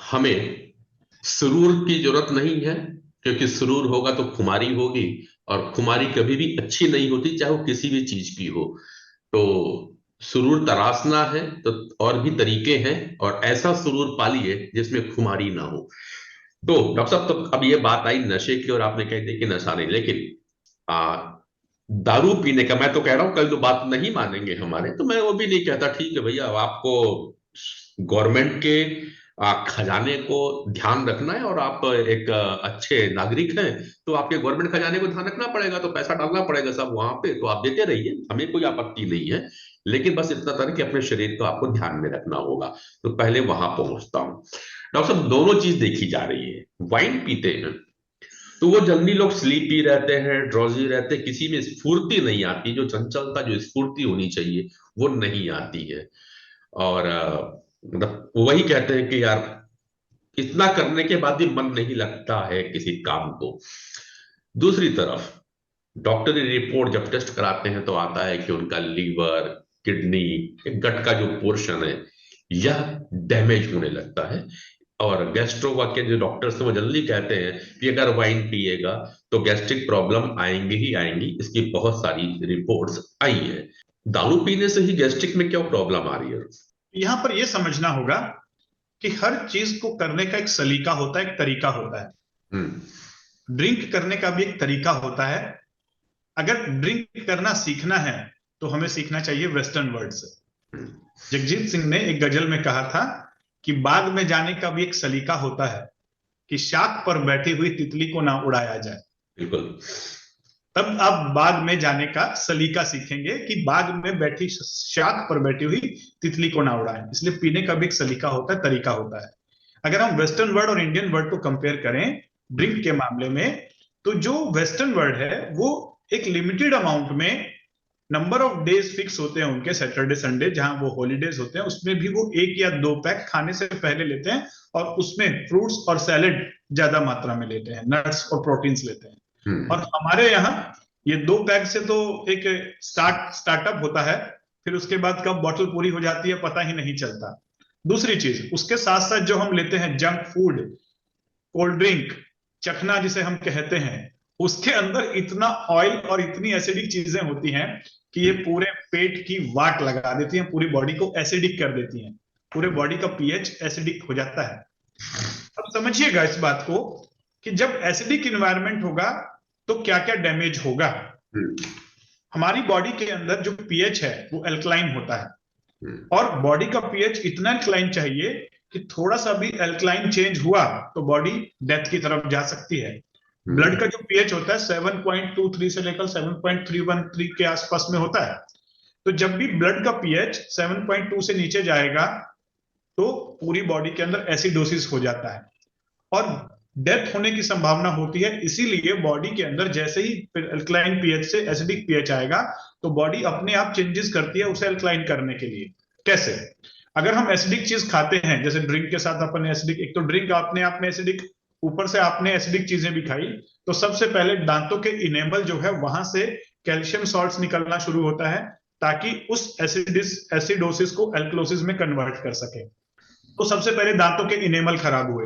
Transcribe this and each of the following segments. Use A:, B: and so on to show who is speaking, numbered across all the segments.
A: हमें सुरूर की जरूरत नहीं है, क्योंकि सुरूर होगा तो खुमारी होगी, और खुमारी कभी भी अच्छी नहीं होती, चाहे वो किसी भी चीज की हो। तो सुरूर तराशना है तो और भी तरीके हैं, और ऐसा सुरूर पालिए जिसमें खुमारी ना हो। तो डॉक्टर साहब, तो अब ये बात आई नशे की, और आपने कह दिया कि नशा नहीं, लेकिन आ, दारू पीने का मैं तो कह रहा हूं, कल तो बात नहीं मानेंगे हमारे, तो मैं वो भी नहीं कहता, ठीक है भैया, अब आपको गवर्नमेंट के खजाने को ध्यान रखना है, और आप एक अच्छे नागरिक हैं, तो आपके गवर्नमेंट खजाने को ध्यान रखना पड़ेगा, तो पैसा डालना पड़ेगा सब वहां पे, तो आप देते रहिए, हमें कोई आपत्ति नहीं है। लेकिन बस इतना था कि अपने शरीर को आपको ध्यान में रखना होगा। तो पहले वहां पहुंचता हूँ। डॉक्टर साहब, दोनों चीज देखी जा रही है। वाइन पीते हैं तो वो जल्दी लोग स्लीपी रहते हैं, ड्रॉजी रहते हैं, किसी में स्फूर्ति नहीं आती, जो चंचलता, जो स्फूर्ति होनी चाहिए, वो नहीं आती है। और मतलब वही कहते हैं कि यार, इतना करने के बाद भी मन नहीं लगता है किसी काम को। दूसरी तरफ डॉक्टरी रिपोर्ट जब टेस्ट कराते हैं तो आता है कि उनका लीवर, किडनी, गट का जो पोर्शन है, यह डैमेज होने लगता है। और गैस्ट्रो के जो डॉक्टर्स हैं वो जल्दी कहते हैं कि अगर वाइन पिएगा तो गैस्ट्रिक प्रॉब्लम आएंगी ही आएंगी। इसकी बहुत सारी रिपोर्ट्स आई है। दारू पीने से ही गैस्ट्रिक में क्या प्रॉब्लम आ रही है?
B: यहां पर यह समझना होगा कि हर चीज को करने का एक सलीका होता है, एक तरीका होता है।
A: हम्म।
B: ड्रिंक करने का भी एक तरीका होता है। अगर ड्रिंक करना सीखना है तो हमें सीखना चाहिए वेस्टर्न वर्ल्ड से।
A: हम्म।
B: जगजीत सिंह ने एक गजल में कहा था कि बाग में जाने का भी एक सलीका होता है, कि शाख पर बैठी हुई तितली को ना उड़ाया जाए।
A: बिल्कुल।
B: तब आप बाग में जाने का सलीका सीखेंगे कि बाग में बैठी शाख पर बैठी हुई तितली को ना उड़ाएं। इसलिए पीने का भी एक सलीका होता है, तरीका होता है। अगर हम वेस्टर्न वर्ल्ड और इंडियन वर्ल्ड को कंपेयर करें ड्रिंक के मामले में, तो जो वेस्टर्न वर्ल्ड है वो एक लिमिटेड अमाउंट में, नंबर ऑफ डेज फिक्स होते हैं उनके, सैटरडे संडे जहां वो हॉलीडेज होते हैं, उसमें भी वो 1 या 2 पैक खाने से पहले लेते हैं, और उसमें फ्रूट्स और सैलेड ज्यादा मात्रा में लेते हैं, नट्स और प्रोटीन्स लेते हैं। और
A: हम्म।
B: हमारे यहाँ ये 2 पैक से तो एक स्टार्टअप होता है, फिर उसके बाद कब बॉटल पूरी हो जाती है पता ही नहीं चलता। दूसरी चीज, उसके साथ साथ जो हम लेते हैं जंक फूड, कोल्ड ड्रिंक, चखना जिसे हम कहते हैं, उसके अंदर इतना ऑयल और इतनी एसिडिक चीजें होती हैं कि ये पूरे पेट की वाट लगा देती हैं, पूरी बॉडी को एसिडिक कर देती हैं, पूरे बॉडी का पीएच एसिडिक हो जाता है। अब समझिएगा इस बात को कि जब एसिडिक इन्वायरमेंट होगा तो क्या क्या डैमेज होगा।
A: हम्म।
B: हमारी बॉडी के अंदर जो पीएच है वो एल्कलाइन होता है,
A: हम्म।
B: और बॉडी का पीएच इतना एल्कलाइन चाहिए कि थोड़ा सा भी एल्कलाइन चेंज हुआ तो बॉडी डेथ की तरफ जा सकती है। ब्लड
A: हम्म।
B: का जो पीएच होता है 7.23 से लेकर 7.313 के आसपास में होता है। तो जब भी ब्लड का पीएच 7.2 से नीचे जाएगा तो पूरी बॉडी के अंदर एसिडोसिस हो जाता है, और डेथ होने की संभावना होती है। इसीलिए बॉडी के अंदर जैसे ही अल्कलाइन पीएच से एसिडिक पीएच आएगा तो बॉडी अपने आप चेंजेस करती है उसे अल्कलाइन करने के लिए। कैसे? अगर हम एसिडिक चीज खाते हैं, जैसे ड्रिंक के साथ अपन एसिडिक, एक तो ड्रिंक अपने आप में एसिडिक, ऊपर से आपने एसिडिक चीजें भी खाई, तो सबसे पहले दांतों के इनेबल जो है वहां से कैल्शियम सॉल्ट्स निकलना शुरू होता है, ताकि उस एसिडोसिस को एल्कलोसिस में कन्वर्ट कर सके। तो सबसे पहले दांतों के इनेमल खराब हुए।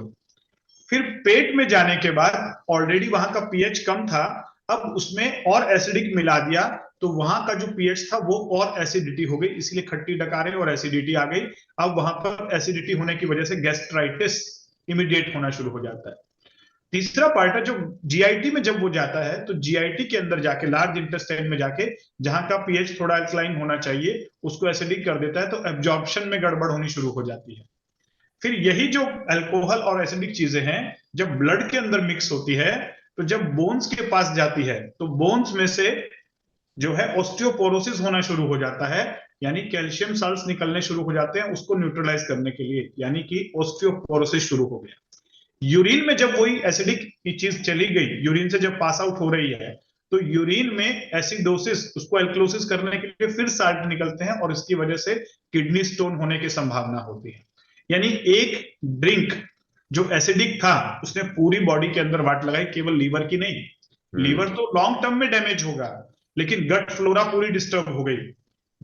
B: फिर पेट में जाने के बाद ऑलरेडी वहां का पीएच कम था, अब उसमें और एसिडिक मिला दिया, तो वहां का जो पीएच था वो और एसिडिटी हो गई, इसलिए खट्टी डकारें और एसिडिटी आ गई। अब वहां पर एसिडिटी होने की वजह से गैस्ट्राइटिस इमिडिएट होना शुरू हो जाता है। तीसरा पार्ट है जो जीआईटी में जब वो जाता है, तो जीआईटी के अंदर जाके, लार्ज इंटेस्टाइन में जाके, जहां का पीएच थोड़ा अल्कलाइन होना चाहिए उसको एसिडिक कर देता है, तो एब्जॉर्प्शन में गड़बड़ होनी शुरू हो जाती है। फिर यही जो अल्कोहल और एसिडिक चीजें हैं जब ब्लड के अंदर मिक्स होती है, तो जब बोन्स के पास जाती है तो बोन्स में से जो है ऑस्टियोपोरोसिस होना शुरू हो जाता है, यानी कैल्शियम सल्ट्स निकलने शुरू हो जाते हैं उसको न्यूट्रलाइज करने के लिए, यानी कि ऑस्टियोपोरोसिस शुरू हो गया। यूरिन में जब वही एसिडिक की चीज चली गई, यूरिन से जब पास आउट हो रही है, तो यूरिन में एसिडोसिस, उसको एल्कलोसिस करने के लिए फिर साल्ट निकलते हैं, और इसकी वजह से किडनी स्टोन होने की संभावना होती है। यानी एक ड्रिंक जो एसिडिक था उसने पूरी बॉडी के अंदर वाट लगाई, केवल लीवर की नहीं। लीवर
A: हम्म।
B: तो लॉन्ग टर्म में डैमेज होगा, लेकिन गट फ्लोरा पूरी डिस्टर्ब हो गई।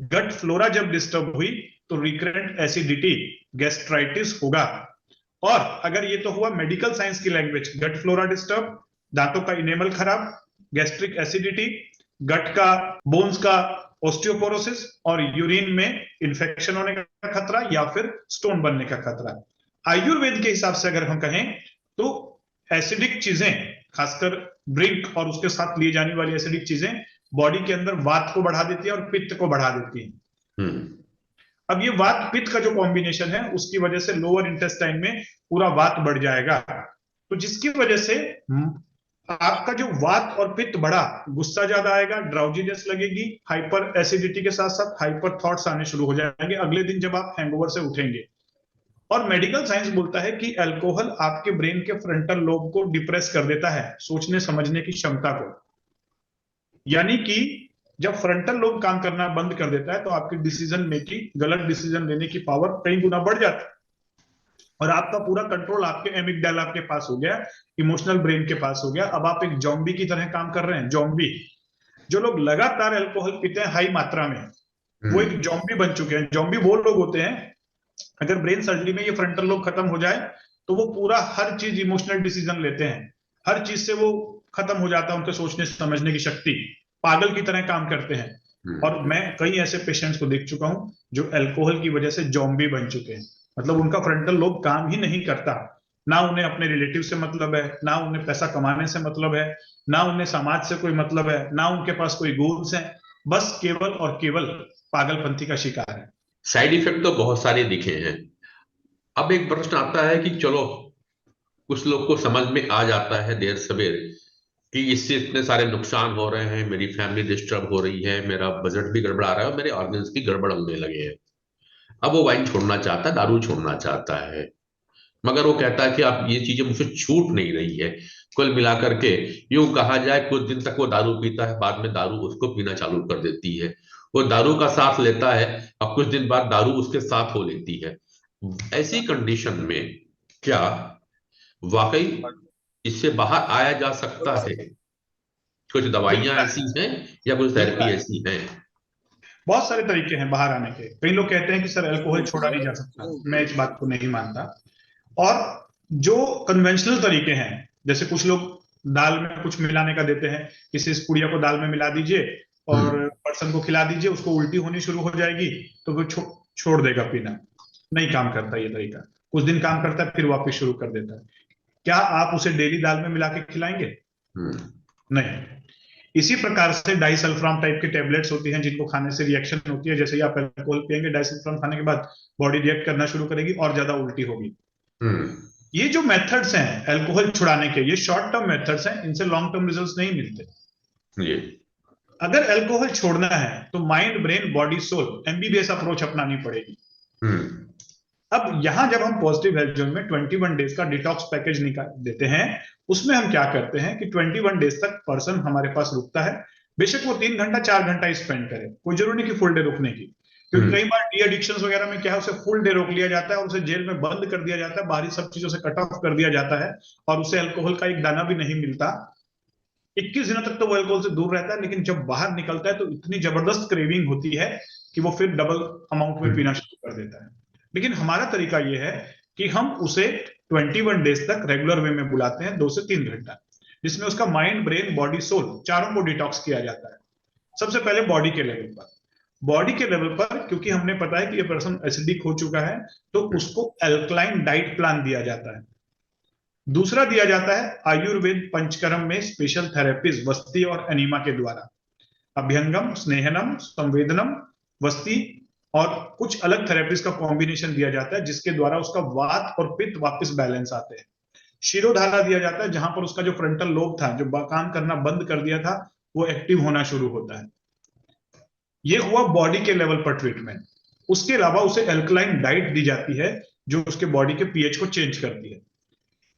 B: गट फ्लोरा जब डिस्टर्ब हुई तो रिकरेंट एसिडिटी, गैस्ट्राइटिस होगा, और अगर ये तो हुआ मेडिकल साइंस की लैंग्वेज, गट फ्लोरा डिस्टर्ब, दांतों का इनेमल खराब, गैस्ट्रिक एसिडिटी, गट का, बोन्स का ऑस्टियोपोरोसिस और यूरिन में इंफेक्शन होने का खतरा या फिर स्टोन बनने का खतरा। आयुर्वेद के हिसाब से अगर हम कहें तो एसिडिक चीजें, खासकर ड्रिंक और उसके साथ लिए जाने वाली एसिडिक चीजें बॉडी के अंदर वात को बढ़ा देती है और पित्त को बढ़ा देती है। अब ये वात पित्त का जो कॉम्बिनेशन है उसकी वजह से लोअर इंटेस्टाइन में पूरा वात बढ़ जाएगा, तो जिसकी वजह से आपका जो वात और पित्त बढ़ा, गुस्सा ज्यादा आएगा, ड्राउजीनेस लगेगी, हाइपर एसिडिटी के साथ साथ हाइपर थॉट्स आने शुरू हो जाएंगे अगले दिन जब आप हैंगओवर से उठेंगे। और मेडिकल साइंस बोलता है कि अल्कोहल आपके ब्रेन के फ्रंटल लोब को डिप्रेस कर देता है, सोचने समझने की क्षमता को। यानी कि जब फ्रंटल लोब काम करना बंद कर देता है तो आपकी डिसीजन मेकिंग, गलत डिसीजन लेने की पावर कई गुना बढ़ जाती है और आपका पूरा कंट्रोल आपके एमिगडाला के पास हो गया, इमोशनल ब्रेन के पास हो गया। अब आप एक जॉम्बी की तरह काम कर रहे हैं। जॉम्बी, जो लोग लगातार अल्कोहल पीते हैं हाई मात्रा में, वो एक जॉम्बी बन चुके हैं। जॉम्बी वो लोग होते हैं, अगर ब्रेन सर्जरी में ये फ्रंटल लोब खत्म हो जाए तो वो पूरा हर चीज इमोशनल डिसीजन लेते हैं, हर चीज से वो खत्म हो जाता है उनके सोचने समझने की शक्ति, पागल की तरह काम करते हैं। और मैं कई ऐसे पेशेंट्स को देख चुका हूं जो अल्कोहल की वजह से जॉम्बी बन चुके हैं, मतलब उनका फ्रंटल लोब काम ही नहीं करता। ना उन्हें अपने रिलेटिव से मतलब है, ना उन्हें पैसा कमाने से मतलब है, ना उन्हें समाज से कोई मतलब है, ना उनके पास कोई गोल्स है, बस केवल और केवल पागलपंथी का शिकार है।
A: साइड इफेक्ट तो बहुत सारे दिखे हैं। अब एक प्रश्न आता है कि चलो, कुछ लोग को समझ में आ जाता है देर सवेर कि इससे इतने सारे नुकसान हो रहे हैं, मेरी फैमिली डिस्टर्ब हो रही है, मेरा बजट भी गड़बड़ा रहा है और मेरे ऑर्गन्स की गड़बड़ होने लगे हैं। अब वो वाइन छोड़ना चाहता है, दारू छोड़ना चाहता है, मगर वो कहता है कि आप ये चीजें मुझसे छूट नहीं रही है। कुल मिलाकर के यूं कहा जाए, कुछ दिन तक वो दारू पीता है, बाद में दारू उसको पीना चालू कर देती है। वो दारू का साथ लेता है और कुछ दिन बाद दारू उसके साथ हो लेती है। ऐसी कंडीशन में क्या वाकई इससे बाहर आया जा सकता है? कुछ दवाइयां
B: बिल्कुल,
A: ऐसी हैं या कुछ थेरेपी
B: बिल्कुल
A: ऐसी हैं?
B: बहुत सारे तरीके हैं बाहर आने के। कई लोग कहते हैं कि सर अल्कोहल छोड़ा नहीं जा सकता, मैं इस बात को नहीं मानता। और जो कन्वेंशनल तरीके हैं, जैसे कुछ लोग दाल में कुछ मिलाने का देते हैं, किसी इस पुड़िया को दाल में मिला दीजिए और
A: हम्म।
B: पर्सन को खिला दीजिए, उसको उल्टी होनी शुरू हो जाएगी तो वो छोड़ देगा पीना। नहीं काम करता ये तरीका, कुछ दिन काम करता है फिर वापस शुरू कर देता है। क्या आप उसे डेली दाल में मिला के खिलाएंगे?
A: हम्म।
B: नहीं। इसी प्रकार से डाइसल्फाम टाइप की टेबलेट्स होती हैं जिनको खाने से रिएक्शन होती है, जैसे ही आप अल्कोहल पियेंगे डाइसल्फाम खाने के बाद बॉडी रिएक्ट करना शुरू करेगी और ज्यादा उल्टी होगी।
A: हम्म।
B: ये जो मेथड्स हैं अल्कोहल छुड़ाने के, ये शॉर्ट टर्म मेथड्स हैं, इनसे लॉन्ग टर्म रिजल्ट्स नहीं मिलते।
A: ये।
B: अगर अल्कोहल छोड़ना है तो mind brain body soul MBBS approach अपनानी पड़ेगी।
A: हम्म।
B: अब यहां जब हम पॉजिटिव हेल्थ जोन में 21 डेज का डिटॉक्स पैकेज निकाल देते हैं, उसमें हम क्या करते हैं कि 21 डेज तक पर्सन हमारे पास रुकता है। बेशक वो 3 घंटा 4 घंटा स्पेंड करे, कोई जरूरी नहीं कि फुल डे रुकने की, क्योंकि कई बार डी एडिक्शन वगैरह में क्या है, उसे फुल डे रोक लिया जाता है और उसे जेल में बंद कर दिया जाता है, बाहरी सब चीजों से कट ऑफ कर दिया जाता है और उसे अल्कोहल का एक दाना भी नहीं मिलता। 21 दिनों तक तो वो अल्कोहल से दूर रहता है, लेकिन जब बाहर निकलता है तो इतनी जबरदस्त क्रेविंग होती है कि वो फिर डबल अमाउंट में पीना शुरू कर देता है। लेकिन हमारा तरीका ये है कि हम उसे 21 डेज तक रेगुलर वे में बुलाते हैं, 2 से 3 घंटा, जिसमें उसका माइंड ब्रेन बॉडी सोल चारों को डिटॉक्स किया जाता है। सबसे पहले बॉडी के लेवल पर, बॉडी के लेवल पर क्योंकि हमने पता है कि ये पर्सन एसिडिक हो चुका है तो उसको अल्कलाइन डाइट प्लान दिया जाता है। दूसरा दिया जाता है आयुर्वेद पंचकर्म में स्पेशल थेरेपीज वस्ती और एनीमा के द्वारा, अभ्यंगम, स्नेहनम, संवेदनम, वस्ती और कुछ अलग थेरेपीज का कॉम्बिनेशन दिया जाता है जिसके द्वारा उसका वात और पित्त वापस बैलेंस आते हैं। शिरोधारा दिया जाता है जहां पर उसका जो फ्रंटल लोब था, जो काम करना बंद कर दिया था, वो एक्टिव होना शुरू होता है। ये हुआ बॉडी के लेवल पर ट्रीटमेंट। उसके अलावा उसे अल्कलाइन डाइट दी जाती है जो उसके बॉडी के पीएच को चेंज करती है।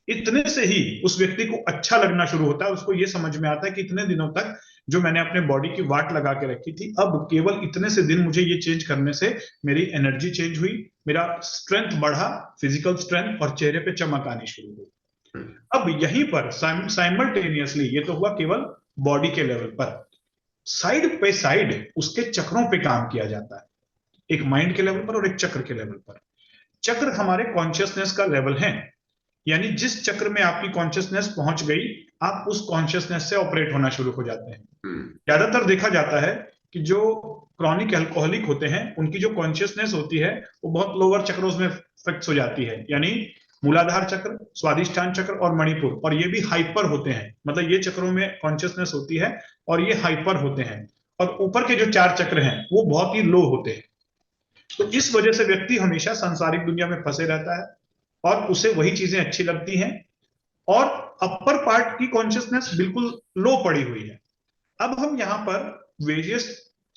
B: इतने से ही उस व्यक्ति को अच्छा लगना शुरू होता है, उसको ये समझ में आता है कि इतने दिनों तक जो मैंने अपने बॉडी की वाट लगा के रखी थी, अब केवल इतने से दिन मुझे ये चेंज करने से मेरी एनर्जी चेंज हुई, मेरा स्ट्रेंथ बढ़ा, फिजिकल स्ट्रेंथ, और चेहरे पे चमक आनी शुरू हुई। अब यहीं पर साइमल्टेनियसली, ये तो हुआ केवल बॉडी के लेवल पर, साइड पे साइड उसके चक्रों पे काम किया जाता है, एक माइंड के लेवल पर और एक चक्र के लेवल पर। चक्र हमारे कॉन्शियसनेस का लेवल है, यानी जिस चक्र में आपकी कॉन्शियसनेस पहुंच गई, आप उस कॉन्शियसनेस से ऑपरेट होना शुरू हो जाते हैं। ज्यादातर देखा जाता है कि जो क्रॉनिक अल्कोहलिक होते हैं उनकी जो कॉन्शियसनेस होती है वो बहुत लोअर चक्रों में फिक्स हो जाती है, यानी मूलाधार चक्र, स्वादिष्ठान चक्र और मणिपुर, और ये भी हाइपर होते हैं, मतलब ये चक्रों में कॉन्शियसनेस होती है और ये हाइपर होते हैं, और ऊपर के जो 4 चक्र हैं वो बहुत ही लो होते हैं। तो इस वजह से व्यक्ति हमेशा सांसारिक दुनिया में फंसे रहता है और उसे वही चीजें अच्छी लगती हैं, और अपर पार्ट की कॉन्शियसनेस बिल्कुल लो पड़ी हुई है। अब हम यहाँ पर वेरियस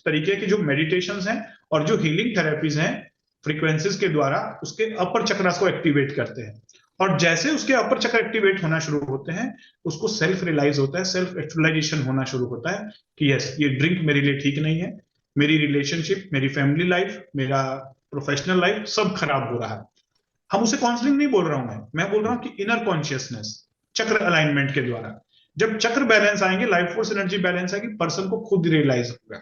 B: तरीके की जो मेडिटेशंस हैं और जो हीलिंग थेरेपीज हैं फ्रीक्वेंसीज के द्वारा उसके अपर चक्रास को एक्टिवेट करते हैं, और जैसे उसके अपर चक्र एक्टिवेट होना शुरू होते हैं उसको सेल्फ रियलाइज होता है, सेल्फ एक्चुअलाइजेशन होना शुरू होता है कि यस, ये ड्रिंक मेरे लिए ठीक नहीं है, मेरी रिलेशनशिप, मेरी फैमिली लाइफ, मेरा प्रोफेशनल लाइफ सब खराब हो रहा है। हम उसे काउंसलिंग नहीं बोल रहा हूं, मैं बोल रहा हूं कि इनर कॉन्शियसनेस चक्र अलाइनमेंट के द्वारा जब चक्र बैलेंस आएंगे, लाइफ फोर्स एनर्जी बैलेंस आएगी, पर्सन को खुद रियलाइज होगा।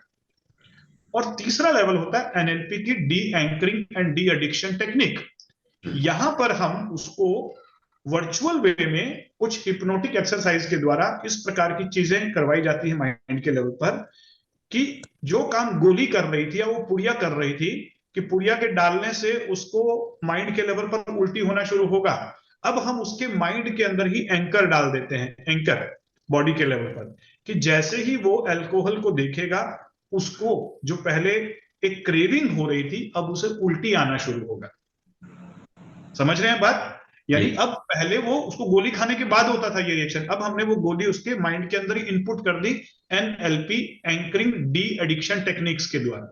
B: और तीसरा लेवल होता है एनएलपी की D anchoring and de addiction technique. यहां पर हम उसको वर्चुअल वे में कुछ हिप्नोटिक एक्सरसाइज के द्वारा इस प्रकार की चीजें करवाई जाती है माइंड के लेवल पर कि जो काम गोली कर रही थी या वो पुड़िया कर रही थी कि पुड़िया के डालने से उसको माइंड के लेवल पर उल्टी होना शुरू होगा, अब हम उसके माइंड के अंदर ही एंकर डाल देते हैं, एंकर बॉडी के लेवल पर, कि जैसे ही वो अल्कोहल को देखेगा उसको जो पहले एक क्रेविंग हो रही थी अब उसे उल्टी आना शुरू होगा। समझ रहे हैं बात? यानी अब पहले वो उसको गोली खाने के बाद होता था ये रिएक्शन, अब हमने वो गोली उसके माइंड के अंदर ही इनपुट कर दी NLP anchoring de addiction techniques के द्वारा,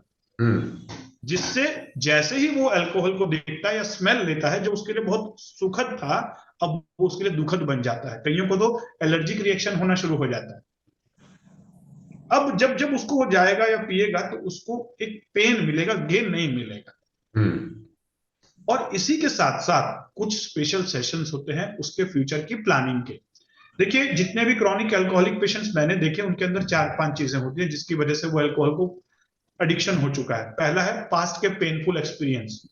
B: जिससे जैसे ही वो अल्कोहल को देखता है या स्मेल लेता है जो उसके लिए बहुत सुखद था अब वो उसके लिए दुखद बन जाता है। कईयों को तो एलर्जिक रिएक्शन होना शुरू हो जाता है। अब जब जब उसको वो जाएगा या पिएगा तो उसको एक पेन मिलेगा, गेन नहीं मिलेगा। और इसी के साथ साथ कुछ स्पेशल सेशंस होते हैं उसके फ्यूचर की प्लानिंग के। देखिए जितने भी क्रॉनिक अल्कोहलिक पेशेंट्स मैंने देखे उनके अंदर 4-5 चीजें होती हैं जिसकी वजह से वो अल्कोहल को एडिक्शन हो चुका है। पहला है पास्ट के पेनफुल एक्सपीरियंस,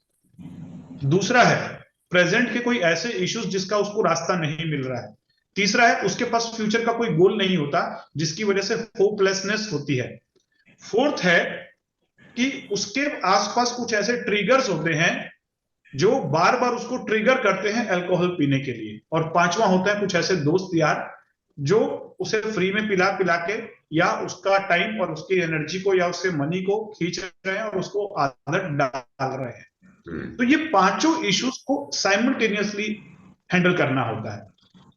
B: दूसरा है प्रेजेंट के कोई ऐसे इश्यूज जिसका उसको रास्ता नहीं मिल रहा है, तीसरा है उसके पास फ्यूचर का कोई गोल नहीं होता जिसकी वजह से होपलेसनेस होती है, फोर्थ है कि उसके आसपास कुछ ऐसे ट्रिगर्स होते हैं जो बार बार उसको ट्रिगर करते हैं अल्कोहल पीने के लिए, और पांचवा होता है कुछ ऐसे दोस्त यार जो उसे फ्री में पिला पिला के या उसका टाइम और उसकी एनर्जी को या उसके मनी को खींच रहे हैं और उसको आदत डाल रहे हैं। तो ये पांचों इश्यूज को साइमल्टेनियसली हैंडल करना होता है।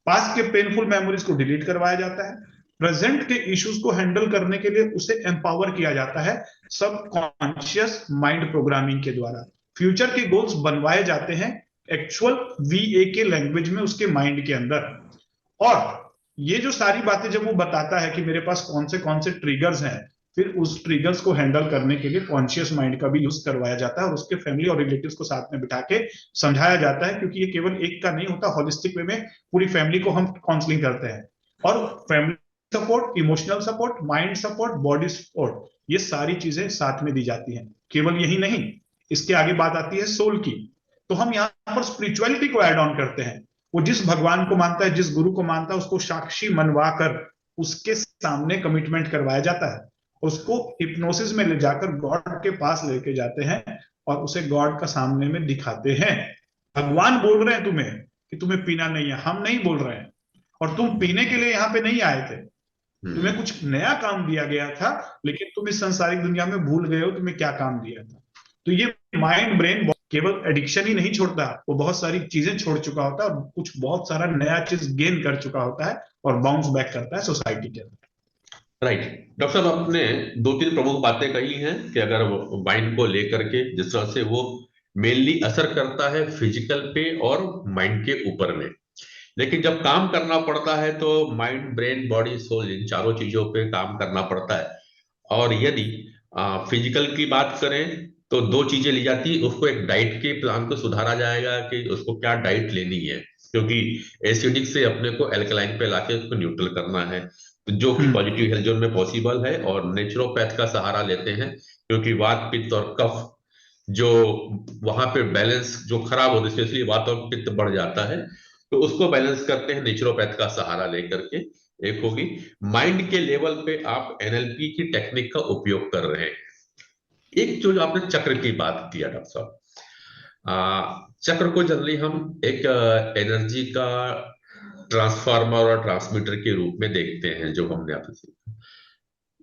B: पास्ट के पेनफुल मेमोरीज को डिलीट करवाया जाता है, प्रेजेंट के इश्यूज को हैंडल करने के लिए उसे एम्पावर किया जाता है सब कॉन्शियस माइंड प्रोग्रामिंग के द्वारा, फ्यूचर के गोल्स बनवाए जाते हैं एक्चुअल वीए के लैंग्वेज में उसके माइंड के अंदर। और ये जो सारी बातें जब वो बताता है कि मेरे पास कौन से ट्रिगर्स हैं, फिर उस ट्रिगर्स को हैंडल करने के लिए कॉन्शियस माइंड का भी यूज करवाया जाता है और उसके फैमिली और रिलेटिव्स को साथ में बिठा के समझाया जाता है, क्योंकि ये केवल एक का नहीं होता, होलिस्टिक वे में पूरी फैमिली को हम काउंसलिंग करते हैं। और family support, emotional support, mind support, body support, ये सारी चीजें साथ में दी जाती हैं। केवल यही नहीं, इसके आगे बात आती है सोल की, तो हम यहाँ पर स्पिरिचुअलिटी को ऐड ऑन करते हैं। वो जिस भगवान को मानता है, जिस गुरु को मानता है, उसको साक्षी मनवा कर उसके सामने कमिटमेंट करवाया जाता है, उसको हिप्नोसिस में ले जाकर गॉड के पास लेके जाते हैं और उसे गॉड का सामने में दिखाते हैं। भगवान बोल रहे हैं तुम्हें कि तुम्हें पीना नहीं है, हम नहीं बोल रहे हैं, और तुम पीने के लिए यहाँ पे नहीं आए थे, तुम्हें कुछ नया काम दिया गया था, लेकिन तुम इस संसारिक दुनिया में भूल गए हो तुम्हें क्या काम दिया था। तो ये माइंड ब्रेन केवल एडिक्शन ही नहीं छोड़ता, वो बहुत सारी चीजें छोड़ चुका होता है और कुछ बहुत सारा नया चीज गेन कर चुका होता है और बाउंस बैक करता है सोसाइटी के अंदर।
A: राइट। डॉक्टर साहब आपने 2-3 प्रमुख बातें कही हैं कि अगर माइंड को लेकर के जिस तरह से वो मेनली असर करता है फिजिकल पे और माइंड के ऊपर में, लेकिन जब काम करना पड़ता है तो माइंड, ब्रेन, बॉडी, सोल, इन चारों चीजों पे काम करना पड़ता है। और यदि फिजिकल की बात करें तो 2 चीजें ली जाती है, उसको एक डाइट के प्लान को सुधारा जाएगा कि उसको क्या डाइट लेनी है, क्योंकि एसिडिक से अपने को एल्कलाइन पे लाके उसको न्यूट्रल करना है, तो जो कि पॉजिटिव हेल्थ जोन में पॉसिबल है, और नेचुरोपैथ का सहारा लेते हैं क्योंकि वात, पित्त और कफ जो वहां पे बैलेंस जो खराब होता है, स्पेशली वात और पित्त बढ़ जाता है, तो उसको बैलेंस करते हैं नेचुरोपैथ का सहारा लेकर के। एक होगी माइंड के लेवल पे आप एनएलपी की टेक्निक का उपयोग कर रहे हैं। एक जो आपने चक्र की बात किया डॉक्टर साहब, चक्र को जनरली हम एक एनर्जी का ट्रांसफार्मर और ट्रांसमीटर के रूप में देखते हैं, जो हमने आपसे सीखा।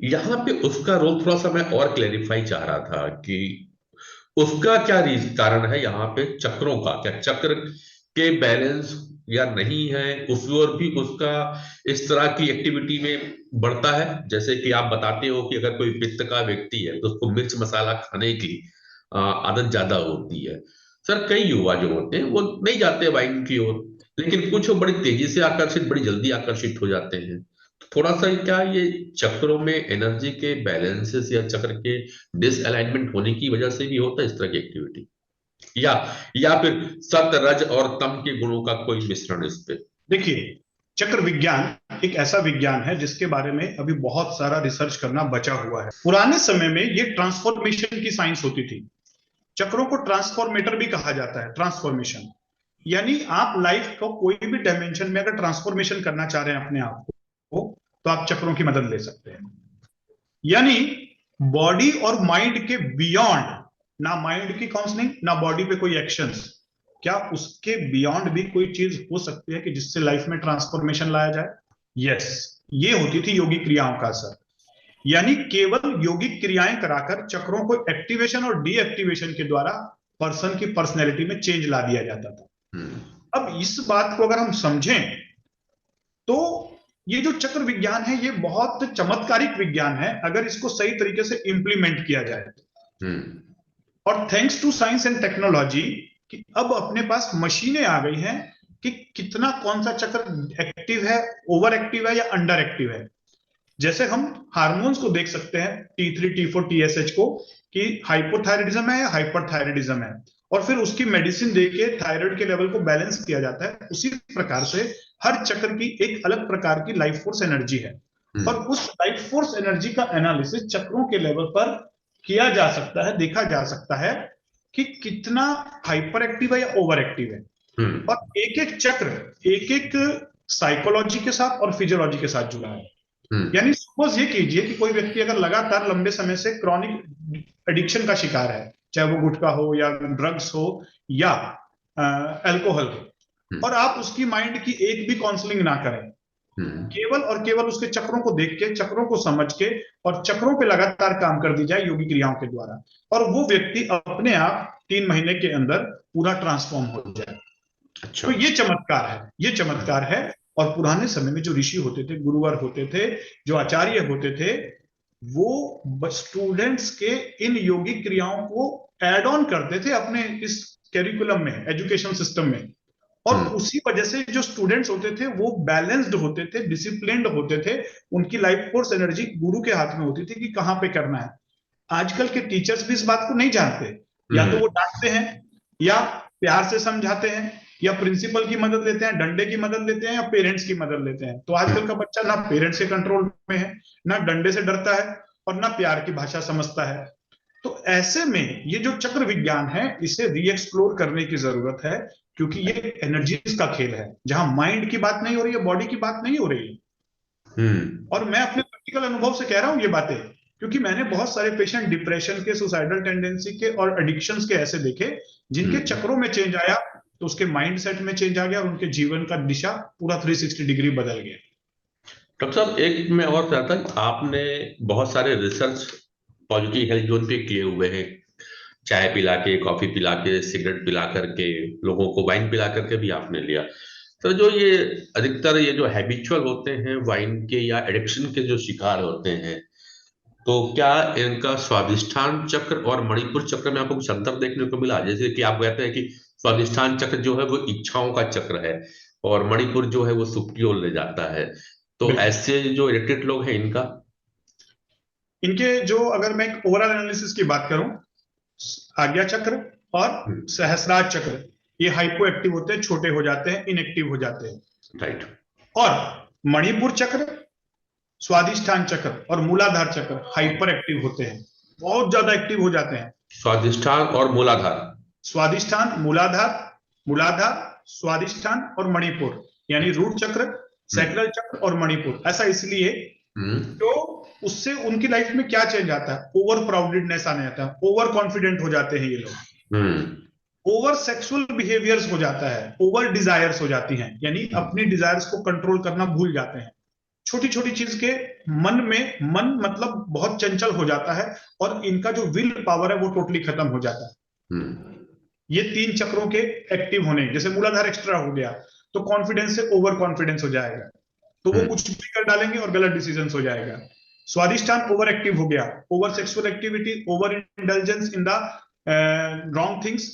A: यहाँ पे उसका रोल थोड़ा सा मैं और क्लेरिफाई चाह रहा था कि उसका क्या कारण है यहाँ पे चक्रों का, क्या चक्र के बैलेंस या नहीं है, उस और भी उसका इस तरह की एक्टिविटी में बढ़ता है। जैसे कि आप बताते हो कि अगर कोई पित्त का व्यक्ति है तो उसको मिर्च मसाला खाने की आदत ज्यादा होती है। सर कई युवा जो होते हैं वो नहीं जाते वाइन की ओर, लेकिन कुछ बड़ी तेजी से आकर्षित, बड़ी जल्दी आकर्षित हो जाते हैं। तो थोड़ा सा क्या ये चक्रों में एनर्जी के बैलेंसेस या चक्र के डिसअलाइनमेंट होने की वजह से भी होता है इस तरह की एक्टिविटी, या फिर सत रज और तम के गुणों का कोई मिश्रण इस पे?
B: देखिए, चक्र विज्ञान एक ऐसा विज्ञान है जिसके बारे में अभी बहुत सारा रिसर्च करना बचा हुआ है। पुराने समय में ये ट्रांसफॉर्मेशन की साइंस होती थी। चक्रों को ट्रांसफॉर्मेटर भी कहा जाता है। ट्रांसफॉर्मेशन यानी आप लाइफ को कोई भी डायमेंशन में अगर ट्रांसफॉर्मेशन करना चाह रहे हैं अपने आप को, तो आप चक्रों की मदद ले सकते हैं। यानी बॉडी और माइंड के बियॉन्ड, ना माइंड की काउंसलिंग ना बॉडी पे कोई एक्शंस, क्या उसके बियॉन्ड भी कोई चीज हो सकती है कि जिससे लाइफ में ट्रांसफॉर्मेशन लाया जाए? यस, ये होती थी योगिक क्रियाओं का असर। यानी केवल योगिक क्रियाएं कराकर चक्रों को एक्टिवेशन और डीएक्टिवेशन के द्वारा पर्सन की पर्सनैलिटी में चेंज ला दिया जाता था। अब इस बात को अगर हम समझें तो ये जो चक्र विज्ञान है ये बहुत चमत्कारिक विज्ञान है अगर इसको सही तरीके से इंप्लीमेंट किया जाए। और thanks to science and technology कि अब अपने पास मशीनें आ गई हैं कि कितना कौन सा चक्र एक्टिव है, ओवर एक्टिव है या अंडर एक्टिव है। जैसे हम हार्मोन्स को देख सकते हैं T3 T4 TSH को कि हाइपोथायराइडिज्म है या हाइपरथायराइडिज्म है, और फिर उसकी मेडिसिन देके थायराइड के लेवल को बैलेंस किया जाता है। उसी प्रकार से हर चक्र की एक अलग प्रकार की लाइफ फोर्स एनर्जी है, और उस लाइफ फोर्स एनर्जी का एनालिसिस चक्रों के लेवल पर किया जा सकता है, देखा जा सकता है कि कितना हाइपर एक्टिव है या ओवर एक्टिव है। और एक एक चक्र एक एक साइकोलॉजी के साथ और फिजियोलॉजी के साथ जुड़ा है। यानी सपोज ये कीजिए कि कोई व्यक्ति अगर लगातार लंबे समय से क्रॉनिक एडिक्शन का शिकार है, चाहे वो गुटखा हो या ड्रग्स हो या अल्कोहल हो, और आप उसकी माइंड की एक भी काउंसलिंग ना करें, केवल और केवल उसके चक्रों को देख के, चक्रों को समझ के और चक्रों पे लगातार काम कर दी जाए योगी क्रियाओं के द्वारा, और वो व्यक्ति अपने आप 3 महीने के अंदर पूरा ट्रांसफॉर्म हो जाए। अच्छा। तो ये चमत्कार है, ये चमत्कार है। और पुराने समय में जो ऋषि होते थे, गुरुवर होते थे, जो आचार्य होते थे, वो स्टूडेंट्स के इन योगिक क्रियाओं को ऐड ऑन करते थे अपने इस करिकुलम में, एजुकेशन सिस्टम में, और उसी वजह से जो स्टूडेंट्स होते थे वो बैलेंस्ड होते थे, डिसिप्लिन्ड होते थे। उनकी लाइफ फोर्स एनर्जी गुरु के हाथ में होती थी कि कहां पे करना है। आजकल के टीचर्स भी इस बात को नहीं जानते, या तो वो डांटते हैं या प्यार से समझाते हैं या प्रिंसिपल की मदद लेते हैं, डंडे की मदद लेते हैं या पेरेंट्स की मदद लेते हैं। तो आजकल का बच्चा ना पेरेंट्स के कंट्रोल में है, ना डंडे से डरता है और ना प्यार की भाषा समझता है। तो ऐसे में ये जो चक्र विज्ञान है इसे रीएक्सप्लोर करने की जरूरत है, क्योंकि ये एनर्जीज का खेल है जहां माइंड की बात नहीं हो रही है, बॉडी की बात नहीं हो रही है। और मैं अपने प्रैक्टिकल अनुभव से कह रहा हूं ये बातें, क्योंकि मैंने बहुत सारे पेशेंट डिप्रेशन के, सुसाइडल टेंडेंसी के और एडिक्शंस के ऐसे देखे जिनके चक्रों में चेंज आया तो उसके माइंड सेट में चेंज आ गया और उनके जीवन का दिशा पूरा 360 डिग्री बदल गया।
A: डॉक्टर साहब एक मैं और चाहता, आपने बहुत सारे रिसर्च पॉजिटिव हेल्थ जोन पे किए हुए हैं, चाय पिला के, कॉफी पिला के, सिगरेट पिला करके, लोगों को वाइन पिला करके भी आपने लिया। तो जो ये अधिकतर ये जो हैबिचुअल होते हैं वाइन के या एडिक्शन के जो शिकार होते हैं, तो क्या इनका स्वादिष्ठान चक्र और मणिपुर चक्र में आपको कुछ अंतर देखने को मिला? जैसे कि आप कहते हैं कि स्वादिष्ठान चक्र जो है वो इच्छाओं का चक्र है और मणिपुर जो है वो सुख की ओर ले जाता है, तो ऐसे जो एडिक्टेड लोग हैं
B: इनके जो, अगर मैं ओवरऑल एनालिसिस की बात करूं, आज्ञा चक्र और सहस्रार चक्र ये हाइपो एक्टिव होते हैं, छोटे हो जाते हैं, इनएक्टिव हो जाते हैं।
A: राइट।
B: और मणिपुर चक्र, स्वादिष्ठान चक्र और मूलाधार चक्र हाइपर एक्टिव होते हैं, बहुत ज्यादा एक्टिव हो जाते हैं।
A: स्वादिष्ठान और मूलाधार।
B: स्वादिष्ठान, मूलाधार, मूलाधार, स्वादिष्ठान और मणिपुर, यानी रूट चक्र, सैक्रल चक्र और मणिपुर। ऐसा इसलिए
A: हम्म।
B: तो उससे उनकी लाइफ में क्या चेंज आता है, ओवर प्राउडेडनेस आने आता है, ओवर कॉन्फिडेंट हो जाते हैं ये लोग,
A: हम्म।
B: ओवर सेक्सुअल बिहेवियर्स हो जाता है, ओवर डिजायर्स हो जाती हैं, यानी अपनी डिजायर्स को कंट्रोल करना भूल जाते हैं। छोटी छोटी चीज के मन मतलब बहुत चंचल हो जाता है, और इनका जो विल पावर है वो टोटली खत्म हो जाता है।
A: हम्म।
B: ये तीन चक्रों के एक्टिव होने, जैसे मूलाधार एक्स्ट्रा हो गया तो कॉन्फिडेंस से ओवर कॉन्फिडेंस हो जाएगा, तो वो कुछ भी कर डालेंगे और गलत डिसीजन हो जाएगा। स्वादिष्टान ओवर एक्टिव हो गया, over sexual activity, over indulgence in the wrong things,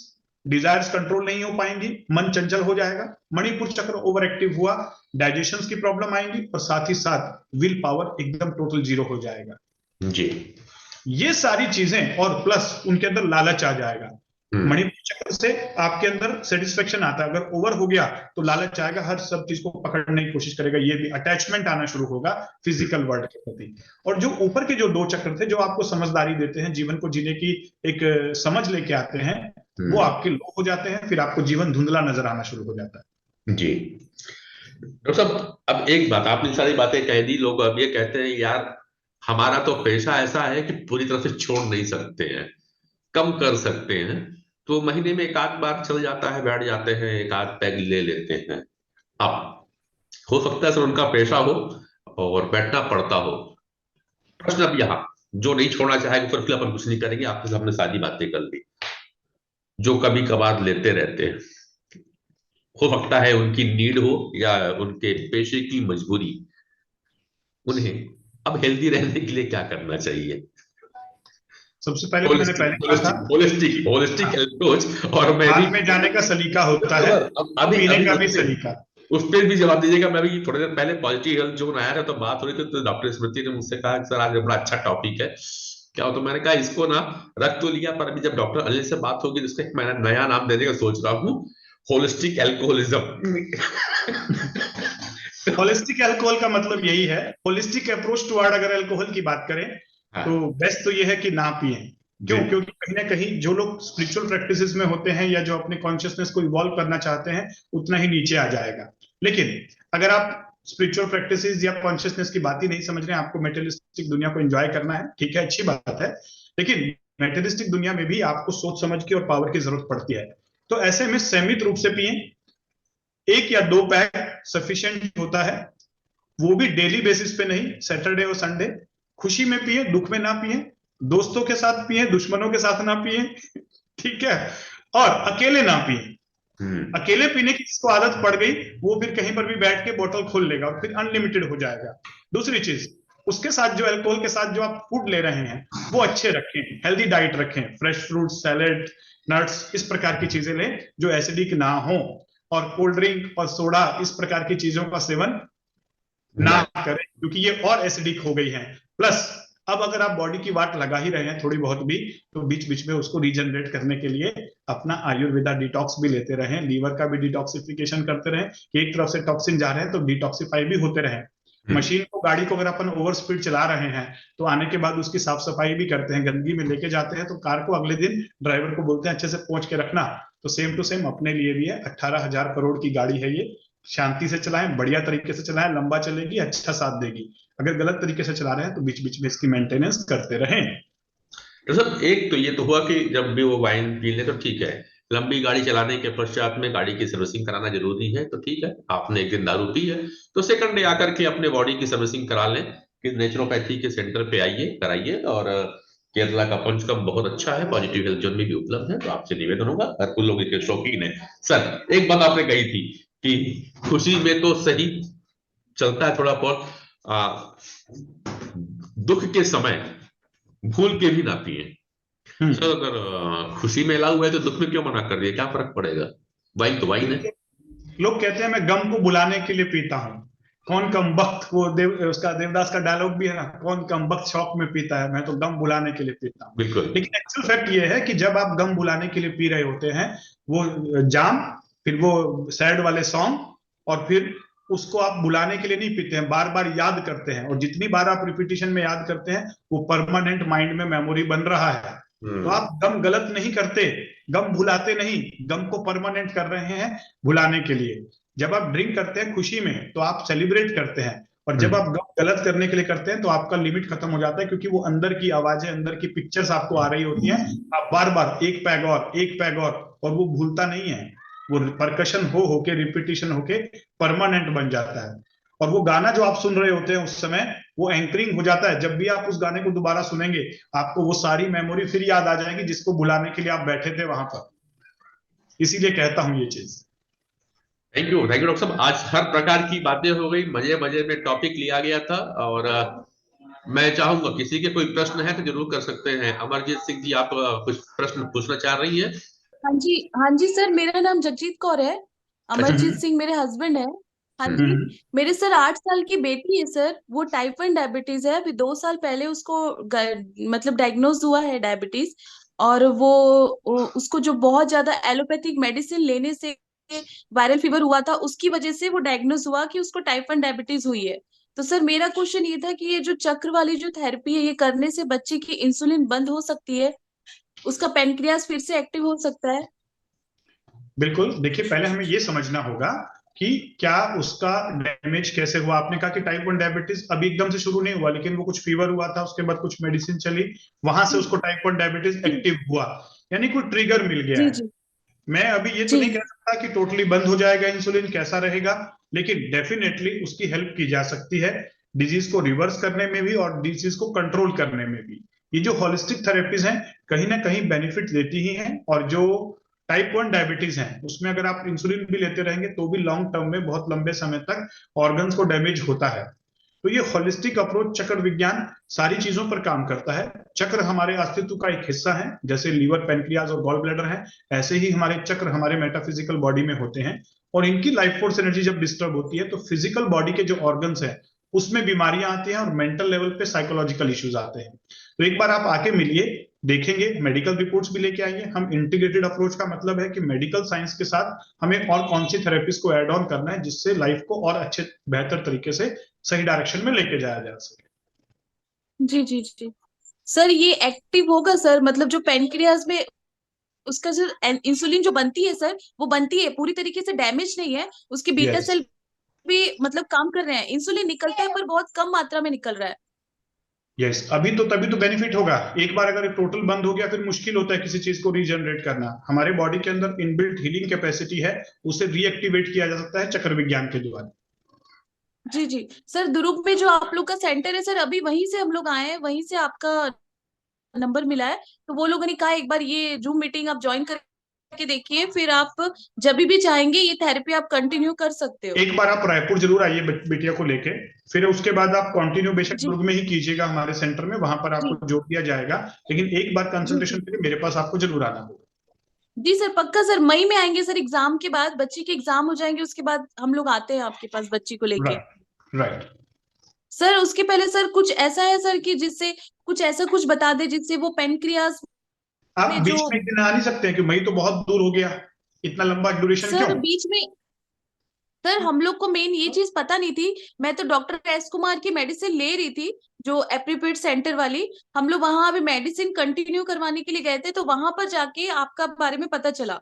B: desires control नहीं हो पाएंगी, मन चंचल हो जाएगा। मणिपुर चक्र ओवर एक्टिव हुआ, डाइजेशन की प्रॉब्लम आएंगी, और साथ ही साथ विल पावर एकदम टोटल जीरो हो जाएगा।
A: जी।
B: ये सारी चीजें, और प्लस उनके अंदर लालच आ जाएगा। मणिपुर चक्र से आपके अंदर सेटिस्फेक्शन आता है, अगर ओवर हो गया तो लालच आएगा, हर सब चीज को पकड़ने की कोशिश करेगा, ये भी अटैचमेंट आना शुरू होगा फिजिकल वर्ल्ड के प्रति। और जो ऊपर के जो दो चक्र थे जो आपको समझदारी देते हैं, जीवन को जीने की एक समझ लेके आते हैं, वो आपके लो हो जाते हैं, फिर आपको जीवन धुंधला नजर आना शुरू हो जाता है।
A: जी डॉक्टर साहब, अब एक बात, आपने सारी बातें कह दी, लोग अब ये कहते हैं यार हमारा तो पेशा ऐसा है कि पूरी तरह से छोड़ नहीं सकते हैं, कम कर सकते हैं, तो महीने में एक आध बार चल जाता है, बैठ जाते हैं, एक आध पैग ले लेते हैं। अब हो सकता है सर उनका पेशा हो और बैठना पड़ता हो। प्रश्न अब यहाँ, जो नहीं छोड़ना चाहेगा फिर अपन कुछ नहीं करेंगे, आपके सामने सारी बातें कर ली। जो कभी कभार लेते रहते हैं, हो सकता है उनकी नीड हो या उनके पेशे की मजबूरी, उन्हें अब हेल्दी रहने के लिए क्या करना चाहिए?
B: सबसे पहले तो मैंने
A: होलिस्टिक
B: पहले कहा था
A: होलिस्टिक होलिस्टिक
B: कि
A: होलिस्टिक
B: हाँ,
A: अप्रोच, और मैं भी
B: हाथ में जाने का सलीका होता है,
A: अब
B: तो
A: अभी
B: पीने
A: अभी
B: का भी
A: उससे
B: सलीका।
A: उस पर भी जवाब दीजिएगा। मैं भी थोड़ी देर पहले पॉजिटिव हेल्थ जोन आया था तो बात हो रही थी, तो डॉक्टर स्मृति ने मुझसे कहा कि सर आज बड़ा अच्छा टॉपिक है क्या हो, तो मैंने कहा इसको ना रख तो लिया, पर अभी जब डॉक्टर अनिल से बात होगी तो इसका एक मैं नया नाम देने का सोच रहा हूँ, होलिस्टिक एल्कोहलिज्म।
B: होलिस्टिक अल्कोहल का मतलब यही है, होलिस्टिक अप्रोच टुवर्ड, अगर अल्कोहल की बात करें तो
A: हाँ।
B: बेस्ट तो ये है कि ना पिए।
A: जी।
B: क्यों? क्योंकि कहीं ना कहीं जो लोग स्पिरिचुअल प्रैक्टिसेस में होते हैं, या जो अपने कॉन्शियसनेस को इवॉल्व करना चाहते हैं, उतना ही नीचे आ जाएगा। लेकिन अगर आप स्पिरिचुअल प्रैक्टिसेस या कॉन्शियसनेस की बात ही नहीं समझ रहे हैं, आपको मेटेरियलिस्टिक दुनिया को एंजॉय करना है, ठीक है, अच्छी बात है, लेकिन मेटेरियलिस्टिक दुनिया में भी आपको सोच समझ की और पावर की जरूरत पड़ती है। तो ऐसे में सीमित रूप से पिए, 1 या 2 पैक सफिशिएंट होता है, वो भी डेली बेसिस पे नहीं, सैटरडे और संडे। खुशी में पिए, दुख में ना पिए, दोस्तों के साथ पिए, दुश्मनों के साथ ना पिए, ठीक है, और अकेले ना पिए। अकेले पीने की जिसको आदत पड़ गई, वो फिर कहीं पर भी बैठ के बोतल खोल लेगा और फिर अनलिमिटेड हो जाएगा। दूसरी चीज, उसके साथ जो अल्कोहल के साथ जो आप फूड ले रहे हैं वो अच्छे रखें, हेल्दी डाइट रखें, फ्रेश फ्रूट, सैलेड, नट्स, इस प्रकार की चीजें लें जो एसिडिक ना हो, और कोल्ड ड्रिंक और सोडा इस प्रकार की चीजों का सेवन ना करें, क्योंकि ये और एसिडिक हो गई है। प्लस अब अगर आप बॉडी की वाट लगा ही रहे हैं थोड़ी बहुत भी, तो बीच बीच में उसको रीजनरेट करने के लिए अपना आयुर्वेदा डिटॉक्स भी लेते रहें, लीवर का भी डिटॉक्सिफिकेशन करते रहें, कि एक तरफ से टॉक्सिन जा रहे हैं तो डिटॉक्सिफाई भी होते रहें। मशीन को, गाड़ी को अगर अपन ओवर स्पीड चला रहे हैं तो आने के बाद उसकी साफ सफाई भी करते हैं, गंदगी में लेके जाते हैं, तो कार को अगले दिन ड्राइवर को बोलते हैं अच्छे से पोंछ के रखना। तो सेम टू सेम अपने लिए भी है, 18,000 करोड़ की गाड़ी है ये, शांति से चलाएं, बढ़िया तरीके से चलाएं, लंबा चलेगी, अच्छा साथ देगी। अगर गलत तरीके से चला रहे हैं तो बीच बीच में इसकी मेंटेनेंस करते रहें।
A: तो सब एक तो ये तो हुआ कि जब भी वो वाइन पी ले तो ठीक है, लंबी गाड़ी चलाने के पश्चात में गाड़ी की सर्विसिंग कराना जरूरी है, तो ठीक है, आपने एक दिन दारू पी है तो सेकंड डे आकर के अपने बॉडी की सर्विसिंग करा लें, कि नेचुरोपैथी के सेंटर पे आइए, कराइए, और केरला का पंचकर्म बहुत अच्छा है, पॉजिटिव हेल्थ जोन में भी उपलब्ध है, तो आपसे निवेदन होगा, हर कुछ लोग इसके शौकीन है। सर एक बात आपने कही थी कि खुशी में तो सही चलता है थोड़ा बहुत, दुख के समय भूल के भी ना पिए। सर अगर खुशी में अलाउ है तो दुख में क्यों मना कर दिया, क्या फर्क पड़ेगा? वाइन तो वाइन है।
B: लोग कहते हैं मैं गम को बुलाने के लिए पीता हूँ, कौन कम वक्त, वो उसका देवदास का डायलॉग भी है ना, कौन कम वक्त शौक में पीता है, मैं तो गम बुलाने के लिए पीता हूँ।
A: बिल्कुल।
B: लेकिन एक्चुअल फैक्ट ये है कि जब आप गम बुलाने के लिए पी रहे होते हैं, वो जाम, फिर वो सैड वाले सॉन्ग, और फिर उसको आप बुलाने के लिए नहीं पीते हैं, बार बार याद करते हैं, और जितनी बार आप रिपीटिशन में याद करते हैं वो परमानेंट माइंड में मेमोरी बन रहा है। तो आप गम गलत नहीं करते, गम भुलाते नहीं, गम को परमानेंट कर रहे हैं भुलाने के लिए। जब आप ड्रिंक करते हैं खुशी में तो आप सेलिब्रेट करते हैं, और जब आप गम गलत करने के लिए करते हैं तो आपका लिमिट खत्म हो जाता है, क्योंकि वो अंदर की आवाजें, अंदर की पिक्चर्स आपको आ रही होती हैं। आप बार बार एक पैग और, एक पैग और वो भूलता नहीं है। वो परकशन हो होके, रिपीटिशन होके परमानेंट बन जाता है। और वो गाना जो आप सुन रहे होते हैं उस समय, वो एंकरिंग हो जाता है। जब भी आप उस गाने को दोबारा सुनेंगे, आपको वो सारी मेमोरी फिर याद आ जाएगी जिसको भुलाने के लिए आप बैठे थे वहां पर। इसीलिए कहता हूं ये चीज।
A: थैंक यू डॉक्टर साहब। आज हर प्रकार की बातें हो गई, मजे मजे में टॉपिक लिया गया था। और मैं चाहूंगा किसी के कोई प्रश्न है तो जरूर कर सकते हैं। अमरजीत सिंह जी, आप कुछ प्रश्न पूछना चाह रही हैं?
C: हाँ जी सर, मेरा नाम जगजीत कौर है।
B: अच्छा।
C: अमरजीत सिंह मेरे हस्बैंड है। हाँ जी।
B: हम्म।
C: मेरे सर 8 साल की बेटी है सर, वो टाइप 1 डायबिटीज है। अभी 2 साल पहले उसको मतलब डायग्नोज हुआ है डायबिटीज। और उसको जो बहुत ज्यादा एलोपैथिक मेडिसिन लेने से वायरल फीवर हुआ था, उसकी वजह से वो डायग्नोज हुआ कि उसको टाइप 1 डायबिटीज हुई है। तो सर मेरा क्वेश्चन ये था कि ये जो चक्र वाली जो थेरेपी है, ये करने से बच्चे की इंसुलिन बंद हो सकती है, उसका पेनक्रियास फिर से एक्टिव हो सकता है?
B: बिल्कुल। देखिए, पहले हमें ये समझना होगा कि क्या उसका डैमेज कैसे हुआ। आपने कहा कि टाइप 1 डायबिटीज अभी एकदम से शुरू नहीं हुआ, लेकिन वो कुछ फीवर हुआ था, उसके बाद कुछ मेडिसिन चली, वहां से
C: जी
B: उसको टाइप 1 डायबिटीज
C: जी
B: एक्टिव हुआ। यानी कोई ट्रिगर मिल गया
C: जी
B: है।
C: जी
B: मैं अभी ये तो
C: जी
B: नहीं कह सकता कि टोटली बंद हो जाएगा इंसुलिन, कैसा रहेगा, लेकिन डेफिनेटली उसकी हेल्प की जा सकती है डिजीज को रिवर्स करने में भी और डिजीज को कंट्रोल करने में भी। ये जो होलिस्टिक थेरेपीज हैं, कहीं ना कहीं बेनिफिट देती ही हैं। और जो टाइप 1 डायबिटीज है, उसमें अगर आप इंसुलिन भी लेते रहेंगे तो भी लॉन्ग टर्म में बहुत लंबे समय तक ऑर्गन्स को डैमेज होता है। तो ये होलिस्टिक अप्रोच, चक्र विज्ञान, सारी चीजों पर काम करता है। चक्र हमारे अस्तित्व का एक हिस्सा है, जैसे लीवर, पेनक्रियाज और गॉल ब्लैडर है, ऐसे ही हमारे चक्र हमारे मेटाफिजिकल बॉडी में होते हैं। और इनकी लाइफ फोर्स एनर्जी जब डिस्टर्ब होती है तो फिजिकल बॉडी के जो ऑर्गन्स है उसमें बीमारियां आती हैं, और मेंटल लेवल पे साइकोलॉजिकल इश्यूज आते हैं। तो एक बार आप आके मिलिए, देखेंगे, मेडिकल रिपोर्ट्स भी लेके आएंगे। हम इंटीग्रेटेड अप्रोच का मतलब है कि मेडिकल साइंस के साथ हमें और कौन सी थेरेपीज को ऐड ऑन करना है जिससे लाइफ को और अच्छे, बेहतर तरीके से सही डायरेक्शन में लेके जाया जा सके।
C: जी जी जी सर, ये एक्टिव होगा सर? मतलब जो पेनक्रियास में उसका जो इंसुलिन जो बनती है सर, वो बनती है, पूरी तरीके से डैमेज नहीं है, उसके बीटा
B: यस।
C: सेल भी मतलब काम कर रहे हैं, इंसुलिन निकलता है पर बहुत कम मात्रा में निकल रहा है।
B: यस, अभी तो तभी तो बेनिफिट होगा। एक बार अगर टोटल बंद हो गया फिर मुश्किल होता है किसी चीज को रीजनरेट करना। हमारे बॉडी के अंदर इनबिल्ट हीलिंग कैपेसिटी है, उसे रीएक्टिवेट किया जा सकता है चक्र विज्ञान के द्वारा।
C: जी जी सर, दुर्ग में जो आप लोग का सेंटर है सर, अभी वहीं से हम लोग आए हैं, वहीं से आपका नंबर मिला है। तो वो लोगों ने कहा एक बार ये जूम मीटिंग आप ज्वाइन करके देखिए, फिर आप जब भी चाहेंगे ये थेरेपी आप कंटिन्यू कर सकते हो।
B: एक बार आप रायपुर जरूर आइए बिटिया को लेके, फिर उसके बाद आप कंटिन्यू बेशक
C: जी
B: दुर्ग में ही कीजिएगा हमारे सेंटर में, वहां पर
C: जी
B: आपको जोड़ दिया जाएगा। लेकिन एक बार
C: जी जी
B: कंसल्टेशन के लिए मेरे पास आपको जरूर आना होगा।
C: जी सर, पक्का सर, मई में आएंगे सर, एग्जाम के बाद, बच्ची के एग्जाम हो जाएंगे उसके बाद हम लोग आते हैं आपके पास बच्ची को लेके।
B: Right, right.
C: सर उसके पहले सर कुछ ऐसा है सर कि जिससे कुछ ऐसा कुछ बता दे जिससे वो पेनक्रियास
B: आप
C: में जो।
B: बीच में एक दिन आ नहीं सकते हैं कि मई तो बहुत दूर हो गया, इतना लंबा ड्यूरेशन क्यों?
C: सर बीच में सर हम लोग को मेन ये चीज पता नहीं थी। मैं तो डॉक्टर एस कुमार की मेडिसिन ले रही थी, जो एप्रीपेड सेंटर वाली। हम लोग वहां अभी मेडिसिन कंटिन्यू करवाने के लिए गए थे, तो वहां पर जाके आपका बारे में पता चला।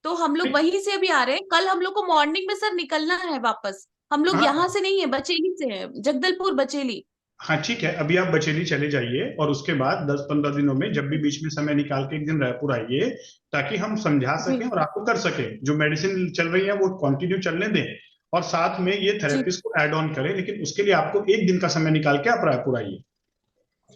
C: तो हम लोग वहीं से अभी आ रहे हैं। कल हम लोग को मॉर्निंग में सर निकलना है वापस। हम लोग यहाँ
B: हाँ,
C: से नहीं है, बचेली से है, जगदलपुर बचेली।
B: हाँ, ठीक है। अभी आप बचेली चले जाइए और उसके बाद 10-15 दिनों में जब भी बीच में समय निकाल के एक दिन रायपुर आइए, ताकि हम समझा
C: जी
B: सकें और आपको कर सकें। जो मेडिसिन चल रही है वो कंटिन्यू चलने दें, और साथ में ये
C: जी
B: थेरेपीज को ऐड ऑन करें। लेकिन उसके लिए आपको एक दिन का समय निकाल के आप रायपुर आइए।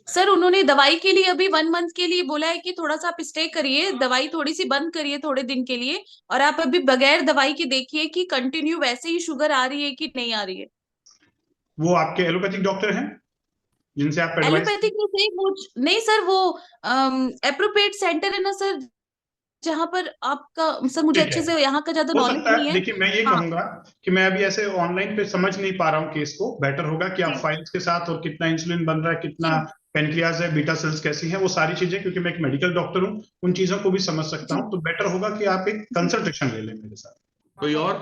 C: सर, उन्होंने दवाई के लिए अभी 1 मंथ के लिए बोला है कि थोड़ा सा आप स्टे करिए, दवाई थोड़ी सी बंद करिए थोड़े दिन के लिए, और आप अभी बगैर दवाई के देखिए कि कंटिन्यू वैसे ही शुगर आ रही है कि नहीं आ रही है।
B: वो आपके एलोपैथिक डॉक्टर हैं जिनसे आप एडवाइस?
C: एलोपैथिक में से वो नहीं सर, वो एप्रोप्रिएट सेंटर है ना सर, जहां पर आपका, सर मुझे
B: ठीक है,
C: अच्छे से यहाँ का ज्यादा
B: हो
C: नॉलेज
B: सकता
C: नहीं
B: है।
C: है।
B: देखिए, मैं ये
C: हाँ
B: कहूंगा कि मैं अभी ऐसे ऑनलाइन पे समझ नहीं पा रहा हूँ केस को। बेटर होगा कि आप
C: जी
B: फाइल्स के साथ, और कितना इंसुलिन बन रहा है, कितना
C: जी
B: पेनक्रियाज है, बीटा सेल्स कैसी हैं, वो सारी चीजें, क्योंकि मैं एक मेडिकल डॉक्टर हूँ, उन चीजों को भी समझ सकता
C: जी
B: हूँ। तो बेटर होगा कि आप एक
C: जी
B: कंसल्टेशन ले लें मेरे साथ।
A: कोई और?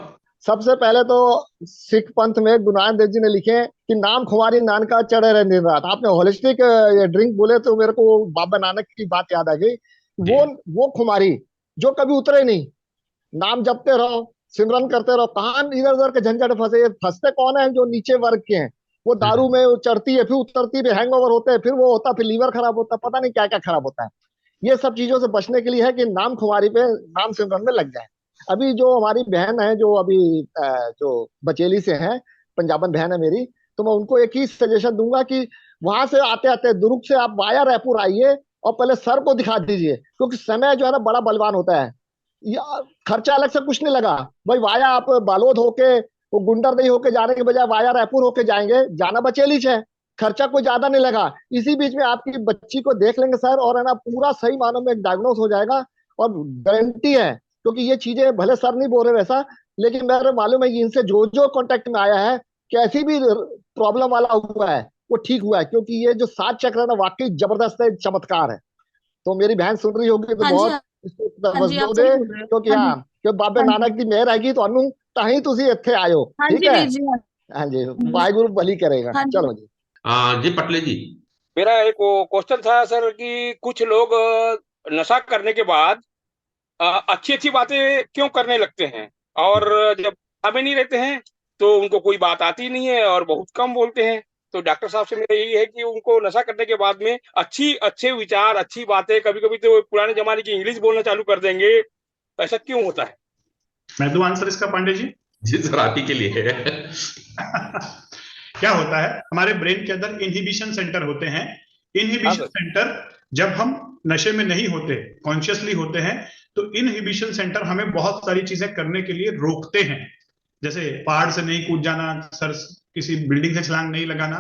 D: सबसे पहले तो सिख पंथ में गुरु नानक देव जी ने लिखे कि नाम खुमारी नानका चढ़े रहे दिन रात। आपने होलिस्टिक ड्रिंक बोले तो मेरे को बाबा नानक की बात याद आ गई।
A: जी
D: वो खुमारी जो कभी उतरे नहीं, नाम जपते रहो, सिमरन करते रहो, कहाँ इधर उधर के झंझट फंसे। ये फंसते कौन है? जो नीचे वर्ग के हैं। वो दारू में चढ़ती है, फिर उतरती है, हैंगओवर होते हैं, फिर वो होता, फिर लीवर खराब होता है, पता नहीं क्या क्या खराब होता है। ये सब चीजों से बचने के लिए है कि नाम खुमारी पे, नाम सिमरन में लग जाए। अभी जो हमारी बहन है, जो अभी जो बचेली से है, पंजाबन बहन है मेरी, तो मैं उनको एक ही सजेशन दूंगा कि वहां से आते आते दुर्ग से आप वाया रायपुर आइए और पहले सर को दिखा दीजिए, क्योंकि समय जो है ना बड़ा बलवान होता है। खर्चा अलग से कुछ नहीं लगा भाई। वाया आप बालोद होके, वो गुंडरदेही होके जाने के बजाय वाया रायपुर होके जाएंगे, जाना बचेली है, खर्चा कोई ज्यादा नहीं लगा। इसी बीच में आपकी बच्ची को देख लेंगे सर, और है ना पूरा सही मानों में डायग्नोस हो जाएगा। और गारंटी है, क्योंकि ये चीजें भले सर नहीं बोल रहे वैसा, लेकिन मेरे मालूम है कि इनसे जो जो कांटेक्ट में आया है, कैसी भी प्रॉब्लम वाला हुआ है वो ठीक हुआ है। क्योंकि ये जो 7 चक्र है ना, वाकई जबरदस्त है, चमत्कार है। तो मेरी बहन सुन रही होगी तो
C: हाँ जी,
D: बहुत इसको
C: हाँ जी, आप
D: तवज्जो
C: सही
D: दे,
C: बोल रहे हो।
D: क्योंकि
C: हाँ
D: हाँ,
C: जी,
D: क्योंकि बाबे
C: हाँ जी,
D: नानक की मेहर हैगी ਤੁਹਾਨੂੰ ਤਾਂ ਹੀ ਤੁਸੀਂ ਇੱਥੇ ਆਇਓ।
C: हाँ
D: ठीक
C: जी
D: है?
C: वीर जी, हाँ
D: हाँ जी,
C: जी,
D: वाहिगुरु भली करेगा।
C: हाँ जी।
D: चलो जी।
A: जी पटले जी।
E: मेरा एक क्वेश्चन था सर कि कुछ लोग नशा करने के बाद अच्छी अच्छी बातें क्यों करने लगते हैं, और जब हमें नहीं रहते हैं तो उनको कोई बात आती नहीं है और बहुत कम बोलते हैं। तो डॉक्टर साहब से मेरा यही है कि उनको नशा करने के बाद में अच्छे विचार, अच्छी बातें, कभी कभी तो पुराने जमाने की इंग्लिश बोलना चालू कर देंगे। ऐसा क्यों होता है?
B: मैं दूं आंसर इसका पांडे जी?
A: जी सर, आप ही के लिए है।
B: क्या होता है, हमारे ब्रेन के अंदर इनहिबिशन सेंटर होते हैं।
E: हाँ
B: इनहिबिशन
E: सर।
B: सेंटर, जब हम नशे में नहीं होते, कॉन्शियसली होते हैं, तो इनहिबिशन सेंटर हमें बहुत सारी चीजें करने के लिए रोकते हैं। जैसे पहाड़ से नहीं कूद जाना, सर किसी बिल्डिंग से छलांग नहीं लगाना,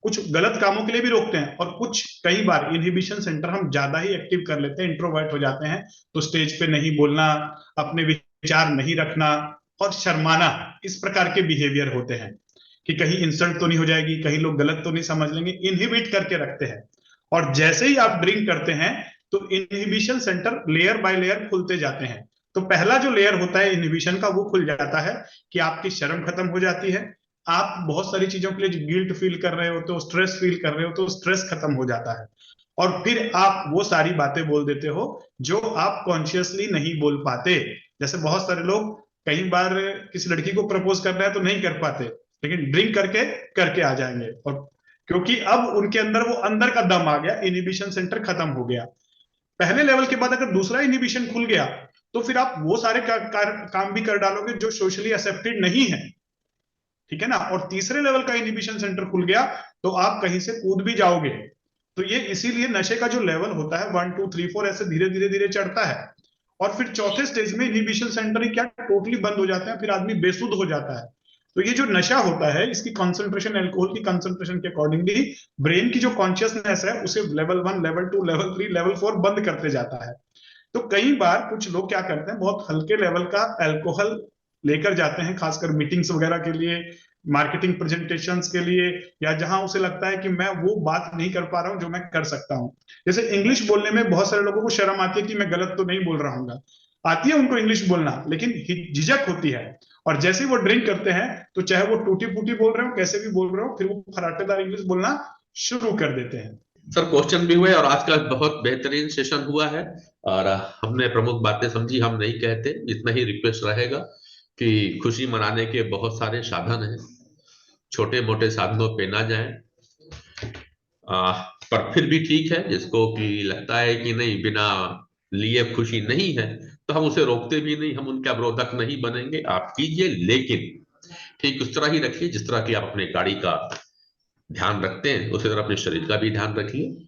B: कुछ गलत कामों के लिए भी रोकते हैं। और कुछ कई बार इनहिबिशन सेंटर हम ज्यादा ही एक्टिव कर लेते हैं, इंट्रोवर्ट हो जाते हैं, तो स्टेज पे नहीं बोलना, अपने विचार नहीं रखना और शर्माना, इस प्रकार के बिहेवियर होते हैं कि कहीं इंसल्ट तो नहीं हो जाएगी, कहीं लोग गलत तो नहीं समझ लेंगे, इनहिबिट करके रखते हैं। और जैसे ही आप ड्रिंक करते हैं तो inhibition centre layer by layer खुलते जाते हैं। तो पहला जो लेयर होता है इनहिबिशन का, वो खुल जाता है कि आपकी शर्म खत्म हो जाती है, आप बहुत सारी चीजों के लिए गिल्ट फील कर रहे हो, तो स्ट्रेस फील कर रहे हो, तो स्ट्रेस खत्म हो जाता है। और फिर आप वो सारी बातें बोल देते हो जो आप कॉन्शियसली नहीं बोल पाते। जैसे बहुत सारे लोग कई बार किसी लड़की को प्रपोज करना है तो नहीं कर पाते, लेकिन ड्रिंक करके करके आ जाएंगे, और क्योंकि अब उनके अंदर वो अंदर का दम आ गया, इनहिबिशन सेंटर खत्म हो गया। पहले लेवल के बाद अगर दूसरा इनहिबिशन खुल गया तो फिर आप वो सारे काम भी कर डालोगे जो सोशली एक्सेप्टेड नहीं है, ठीक है ना। और तीसरे लेवल का इनहिबिशन सेंटर खुल गया तो आप कहीं से कूद भी जाओगे। तो ये इसीलिए नशे का जो लेवल होता है 1 2 3 4 ऐसे धीरे धीरे धीरे चढ़ता है, और फिर चौथे स्टेज में इनहिबिशन सेंटर ही क्या टोटली बंद हो जाता है, फिर आदमी बेसुध हो जाता है। तो ये जो नशा होता है, इसकी कंसंट्रेशन, अल्कोहल की कंसंट्रेशन के अकॉर्डिंगली ब्रेन की जो कॉन्शियसनेस है उसे लेवल 1, लेवल 2, लेवल 3, लेवल 4 बंद करते जाता है। तो कई बार कुछ लोग क्या करते हैं, बहुत हल्के लेवल का अल्कोहल लेकर जाते हैं, खासकर मीटिंग्स वगैरह के लिए, मार्केटिंग प्रेजेंटेशंस के लिए, या जहां उसे लगता है कि मैं वो बात नहीं कर पा रहा हूं जो मैं कर सकता हूं। जैसे इंग्लिश बोलने में बहुत सारे लोगों को शर्म आती है कि मैं गलत तो नहीं बोल रहा हूँ, आती है उनको इंग्लिश बोलना, लेकिन झिझक होती है। और जैसे ही वो ड्रिंक करते हैं तो चाहे वो टूटी फूटी बोल रहे हो, कैसे भी बोल रहे हो, फिर वो फराटेदार इंग्लिश बोलना शुरू कर देते हैं।
A: सर क्वेश्चन भी हुए और आज का बहुत बेहतरीन सेशन हुआ है, और हमने प्रमुख बातें समझी। हम नहीं कहते, इतना ही रिक्वेस्ट रहेगा कि खुशी मनाने के बहुत सारे साधन हैं, छोटे मोटे साधनों पे ना जाएं। पर फिर भी ठीक है, जिसको कि लगता है कि नहीं बिना लिए खुशी नहीं है, तो हम उसे रोकते भी नहीं, हम उनके अवरोधक नहीं बनेंगे। आप कीजिए, लेकिन ठीक उस तरह ही रखिए जिस तरह की आप अपने गाड़ी का ध्यान रखते हैं, उसी तरह अपने शरीर का भी ध्यान रखिए।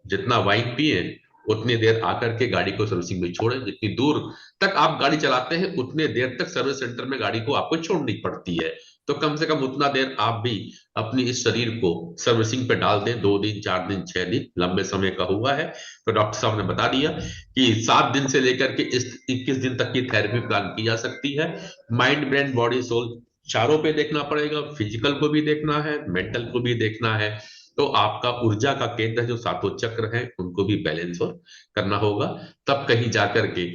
A: जितना वाइन पिए उतनी देर आकर के गाड़ी को सर्विसिंग में छोड़ें। जितनी दूर तक आप गाड़ी चलाते हैं उतने देर तक सर्विस सेंटर में गाड़ी को आपको छोड़नी पड़ती है। तो कम से कम उतना देर आप भी अपनी इस शरीर को सर्विसिंग पे डाल दें। 2 दिन, 4 दिन, 6 दिन लंबे समय का हुआ है तो डॉक्टर साहब ने बता दिया कि 7 दिन से लेकर के इस 21 दिन तक की थेरेपी प्लान की जा सकती है। माइंड, ब्रेन, बॉडी, सोल चारों पे देखना पड़ेगा। फिजिकल को भी देखना है, मेंटल को भी देखना है। तो आपका ऊर्जा का केंद्र जो 7 चक्र हैं उनको भी बैलेंस करना होगा, तब कहीं जाकर के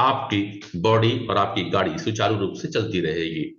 A: आपकी बॉडी और आपकी गाड़ी सुचारू रूप से चलती रहेगी।